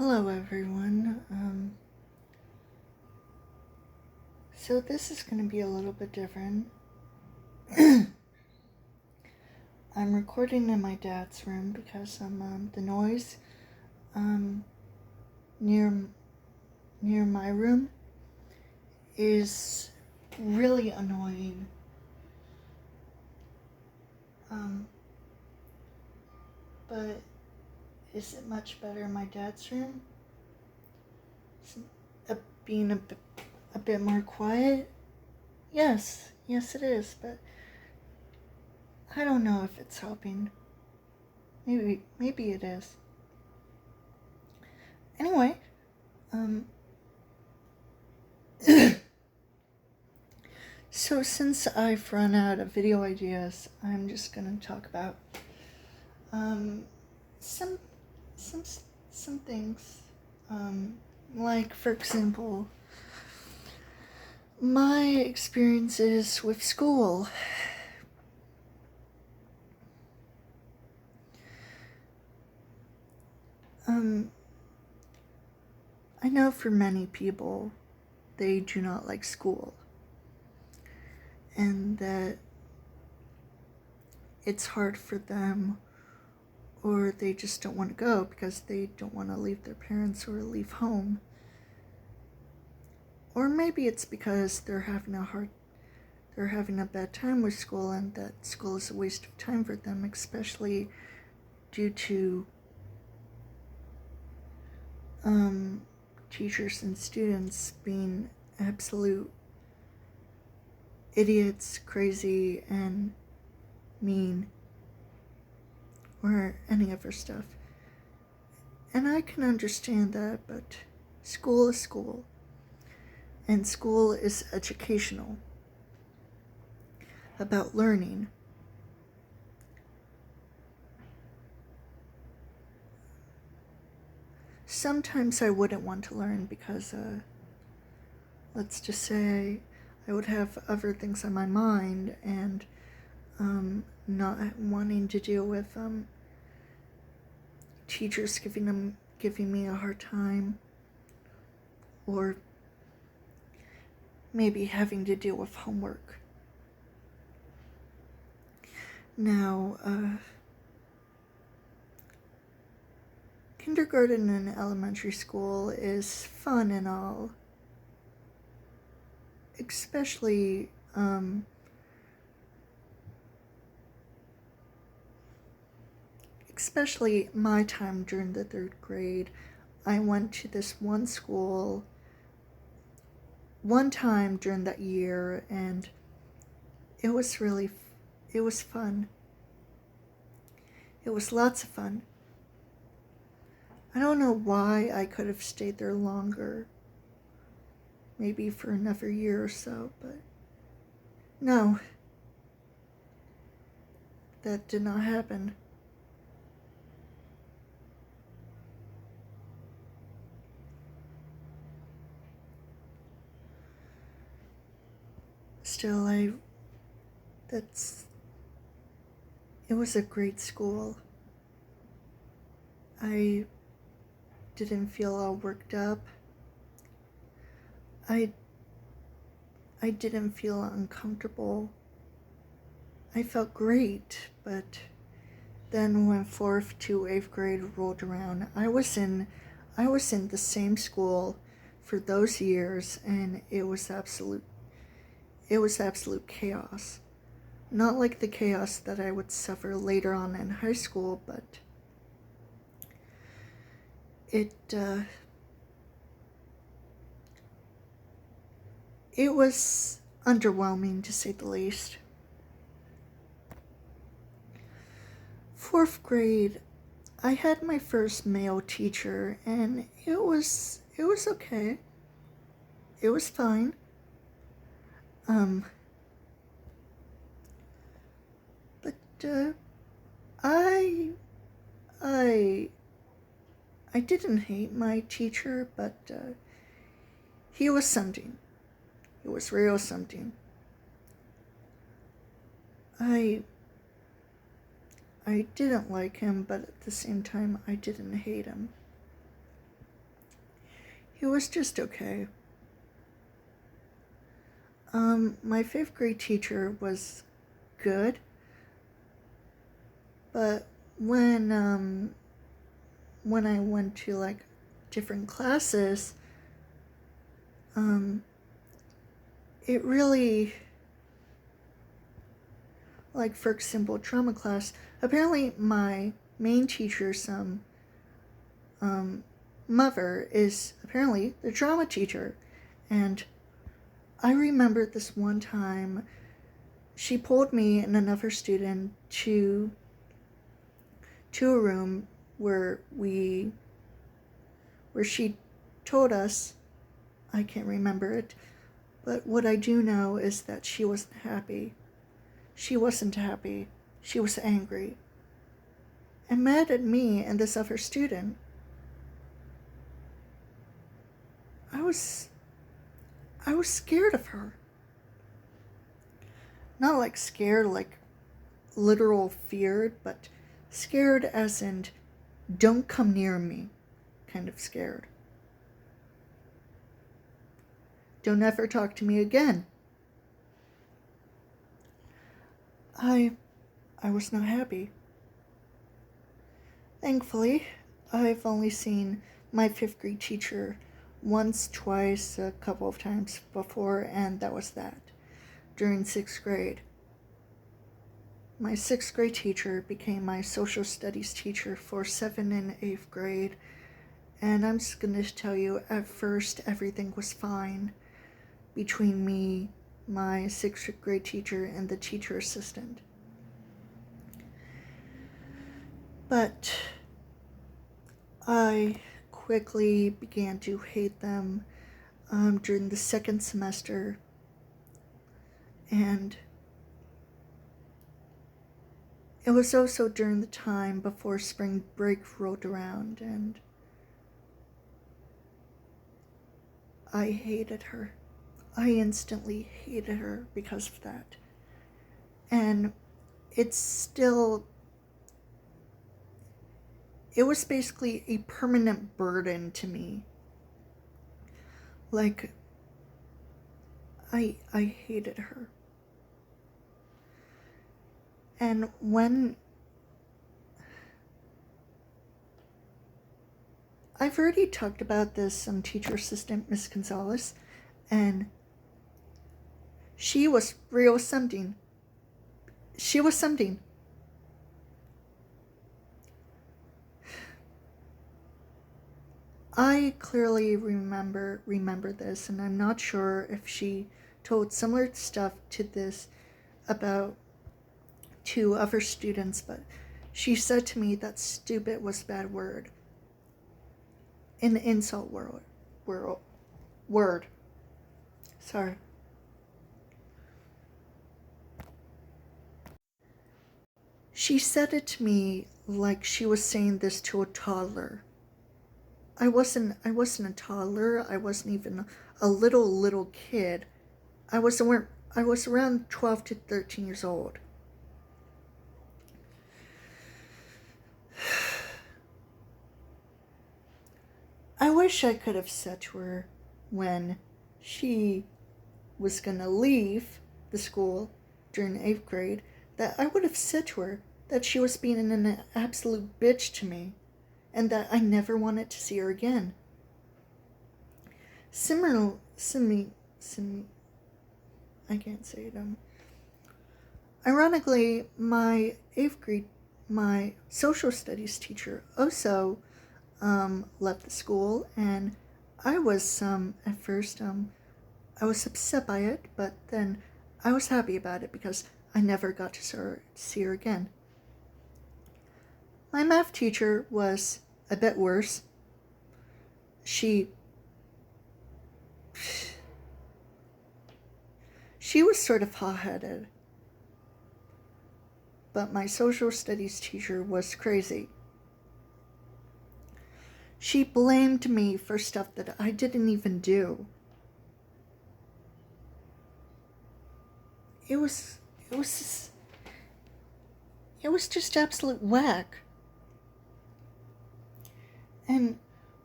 Hello, everyone. So this is going to be a little bit different. I'm recording in my dad's room because the noise um, near my room is really annoying. But is it much better in my dad's room? Being a bit more quiet? Yes, it is, but I don't know if it's helping. Maybe it is. Anyway, so since I've run out of video ideas, I'm just gonna talk about some things. Like, for example, my experiences with school. I know for many people, they do not like school, and that it's hard for them, or they just don't want to go because they don't want to leave their parents or leave home. Or maybe it's because they're having a bad time with school, and that school is a waste of time for them, especially due to teachers and students being absolute idiots, crazy, and mean, or any other stuff. And I can understand that, but school is school, and school is educational, about learning. Sometimes I wouldn't want to learn because, let's just say, I would have other things on my mind, and not wanting to deal with teachers giving me a hard time, or maybe having to deal with homework. Now, kindergarten and elementary school is fun and all, especially my time during the 3rd grade. I went to this one school one time during that year, and it was fun. It was lots of fun. I don't know why I could have stayed there longer, maybe for another year or so, but no, that did not happen. Still, it was a great school. I didn't feel all worked up. I didn't feel uncomfortable. I felt great, but then when 4th to 8th grade rolled around, I was in the same school for those years, and it was absolute chaos. Not like the chaos that I would suffer later on in high school, but it was underwhelming, to say the least. 4th grade, I had my first male teacher, and it was okay. It was fine. But I didn't hate my teacher, but he was something. It was real something. I didn't like him, but at the same time, I didn't hate him. He was just okay. My fifth grade teacher was good, but when I went to like different classes, it really, like for example, trauma class, apparently my main teacher's mother is apparently the drama teacher. And I remember this one time she pulled me and another student to a room where she told us, I can't remember it, but what I do know is that she wasn't happy. She wasn't happy. She was angry and mad at me and this other student. I was scared of her. Not like scared, like literal feared, but scared as in don't come near me kind of scared. Don't ever talk to me again. I was not happy. Thankfully, I've only seen my fifth grade teacher once, twice, a couple of times before, and that was that. During sixth grade. My sixth grade teacher became my social studies teacher for 7th and 8th grade, and I'm just going to tell you, at first everything was fine between me, my sixth grade teacher, and the teacher assistant. But I quickly began to hate them during the second semester, and it was also during the time before spring break rolled around, and I hated her. I instantly hated her because of that. And it was basically a permanent burden to me. Like, I hated her. And when I've already talked about this teacher assistant, Miss Gonzalez, and she was real something. She was something. I clearly remember this, and I'm not sure if she told similar stuff to this about to other students, but she said to me that stupid was a bad word. In the insult word. Sorry. She said it to me like she was saying this to a toddler. I wasn't a toddler. I wasn't even a little kid. I was around 12 to 13 years old. I wish I could have said to her when she was gonna leave the school during 8th grade that I would have said to her that she was being an absolute bitch to me and that I never wanted to see her again. I can't say it. Ironically, my 8th grade, my social studies teacher also left the school, and I was at first I was upset by it, but then I was happy about it because I never got to see her again. My math teacher was a bit worse. She was sort of hot-headed, but my social studies teacher was crazy. She blamed me for stuff that I didn't even do. It was just absolute whack. And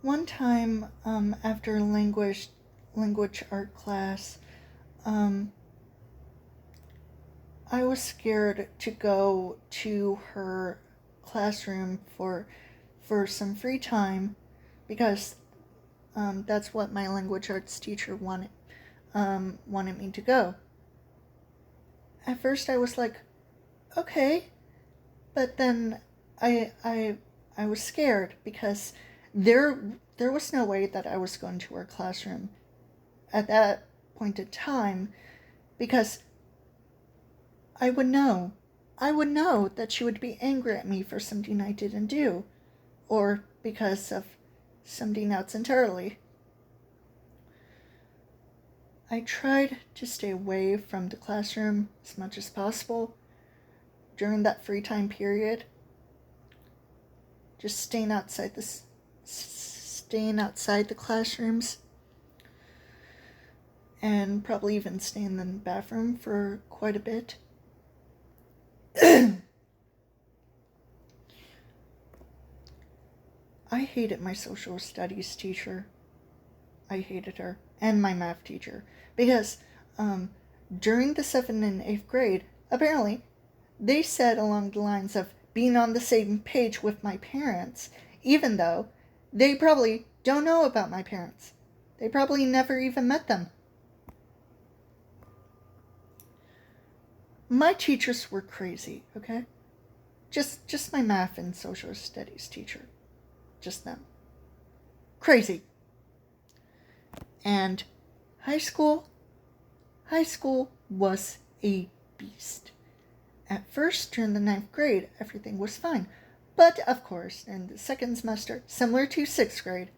one time, after language art class, I was scared to go to her classroom for some free time because that's what my language arts teacher wanted me to go. At first, I was like, okay, but then I was scared because there was no way that I was going to her classroom at that point in time, because I would know that she would be angry at me for something I didn't do, or because of something else entirely. I tried to stay away from the classroom as much as possible during that free time period, just staying outside the classrooms, and probably even staying in the bathroom for quite a bit. I hated my social studies teacher. I hated her, and my math teacher, because during the 7th and 8th grade, apparently, they said along the lines of being on the same page with my parents, even though they probably don't know about my parents. They probably never even met them. My teachers were crazy, okay? Just my math and social studies teacher. Just them. Crazy. And high school was a beast. At first, during the 9th grade, everything was fine. But, of course, in the 2nd semester, similar to 6th grade,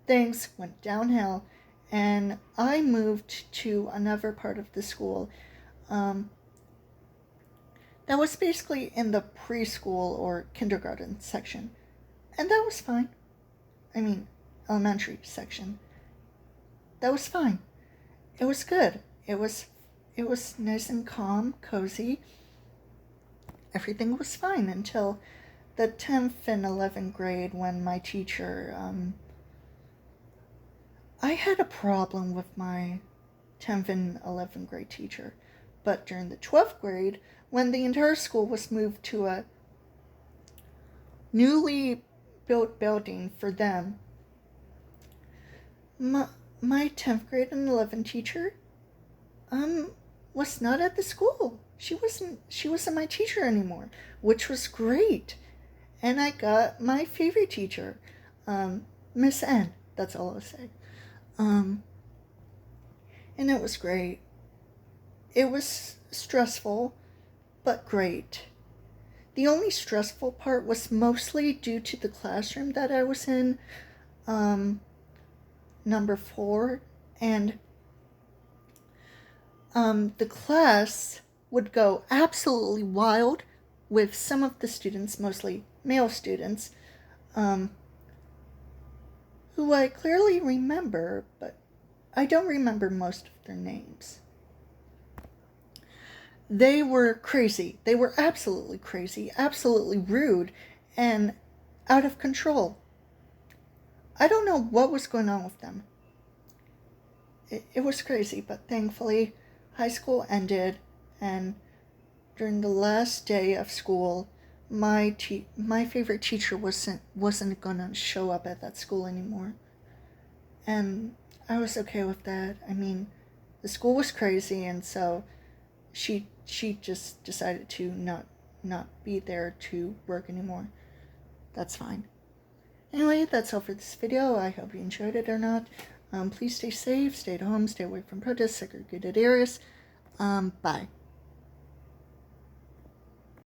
things went downhill, and I moved to another part of the school that was basically in the preschool or kindergarten section. And that was fine. I mean, elementary section. That was fine. It was good. It was nice and calm, cozy. Everything was fine until the 10th and 11th grade, when my teacher, I had a problem with my 10th and 11th grade teacher. But during the 12th grade, when the entire school was moved to a newly built building for them, my 10th grade and 11th teacher was not at the school. She wasn't my teacher anymore, which was great. And I got my favorite teacher, Miss N. That's all I'll say. And it was great. It was stressful, but great. The only stressful part was mostly due to the classroom that I was in, number 4, and the class would go absolutely wild with some of the students, mostly male students, who I clearly remember, but I don't remember most of their names. They were crazy. They were absolutely crazy, absolutely rude, and out of control. I don't know what was going on with them. It was crazy, but thankfully, high school ended, and during the last day of school, my favorite teacher wasn't gonna show up at that school anymore, and I was okay with that. I mean, the school was crazy, and so she just decided to not be there to work anymore. That's fine. Anyway, that's all for this video. I hope you enjoyed it or not. Please stay safe, stay at home, stay away from protests, segregated areas. Bye.